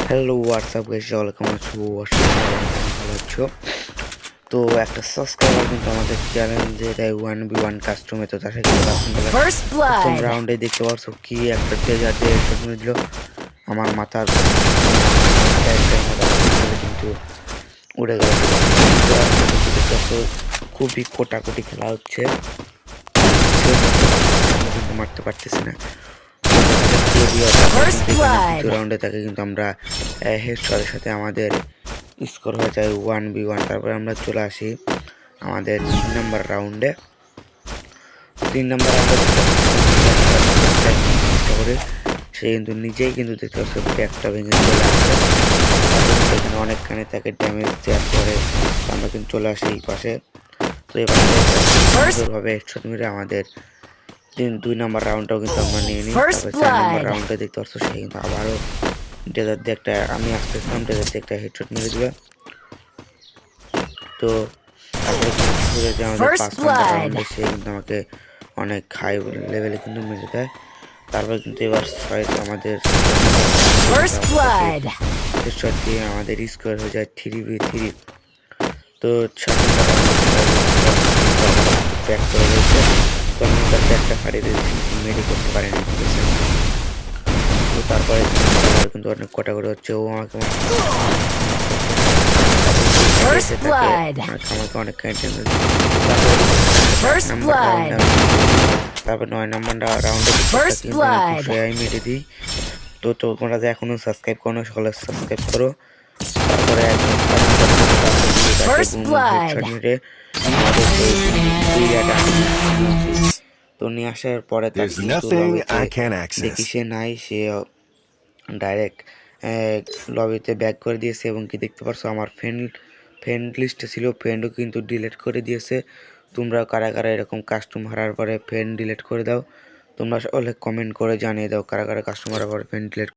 Hello WhatsApp guys, সকলে কেমন আছো? ভালো আছো তো? একটা সাবস্ক্রাইবার কিন্তু আমাদের চ্যালেঞ্জে দেয় 1v1 কাস্টমে, তো তার সাথে প্রথম রাউন্ডে দেখতে পাচ্ছ কি একটা ডেজার্টে শুনে দিল আমার মাথার কিন্তু উড়ে গেল। খুবই কোটাকুটি খেলা হচ্ছে, কিন্তু মারতে পারতেছি না। রাউন্ডে তাকে কিন্তু আমরা হেডশটের সাথে আমাদের স্কোর হয়ে যায় 1v1। তারপরে আমরা চলে আসি আমাদের 3 নম্বর রাউন্ডে। 3 নম্বর রাউন্ডে করে সে কিন্তু নিজেই কিন্তু দেখতে পাচ্ছে ব্যাগটা ভেঙে চলে আসে, এখানে অনেকখানি তাকে ড্যামেজ দেওয়ার পরে আমরা কিন্তু চলে আসি এই পাশে। তো এবার সুন্দরভাবে হেডশট মেরে আমাদের 2 নম্বর রাউন্ডটাও কিন্তু আমরা নিয়ে নিই। তারপর 4 নম্বর রাউন্ডে দেখতে পাচ্ছ সে কিন্তু আবারও ডেজার্ট দিয়ে একটা, আমি আসতেছিলাম ডেজার্ট দিয়ে একটা হেডশট মেরে দিল। তো তারপরে যে আমাদের 5 নম্বর রাউন্ডে সে কিন্তু আমাকে অনেক হাই লেভেলে কিন্তু মেরে দেয়। তারপর কিন্তু এবার আমাদের হেডশট দিয়ে আমাদের স্কোর হয়ে যায় 3v3। তো 6 নম্বর ব্যাক করে রয়েছে, তো আমি তার ব্যাকটা ফাটিয়ে দিয়েছি, মেডি করতে পারিনি। তো তারপরে কিন্তু অনেক কটাকটি হচ্ছে, ও আমাকে অনেক তারপর 9 নম্বর রাউন্ডে মেরে দিই। তো তোমরা যে এখনো সাবস্ক্রাইব করো না, সকলে সাবস্ক্রাইব করো। তারপরে তো নিয়ে আসার পরে দেখি সে নাই, সে ডাইরেক্ট লবিতে ব্যাক করে দিয়েছে। এবং কি দেখতে পারছো আমার ফ্রেন্ড লিস্টে ছিল, ফ্রেন্ডও কিন্তু ডিলিট করে দিয়েছে। তোমরা কারা কারা এরকম কাস্টম হারার পরে ফ্রেন্ড ডিলিট করে দাও? তোমরা সকলে কমেন্ট করে জানিয়ে দাও কারা কারা কাস্টম হারার পরে ফ্রেন্ড ডিলিট